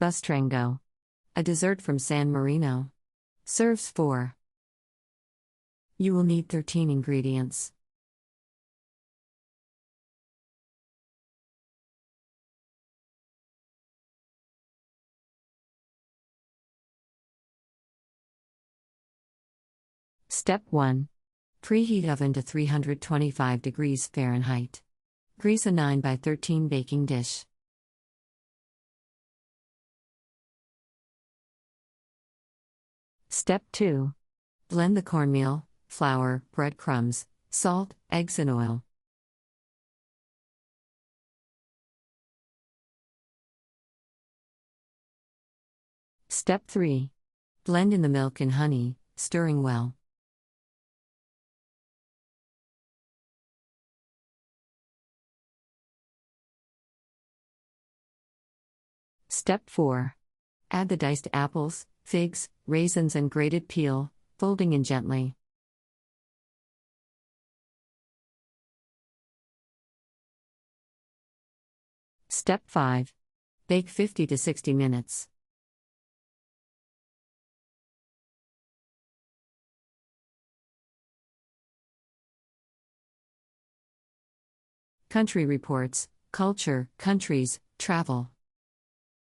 Bustrengo. A dessert from San Marino. Serves 4. You will need 13 ingredients. Step 1. Preheat oven to 325 degrees Fahrenheit. Grease a 9 by 13 baking dish. Step 2. Blend the cornmeal, flour, breadcrumbs, salt, eggs and oil. Step 3. Blend in the milk and honey, stirring well. Step 4. Add the diced apples, figs, raisins and grated peel, folding in gently. Step 5. Bake 50 to 60 minutes. Country Reports, Culture, Countries, Travel.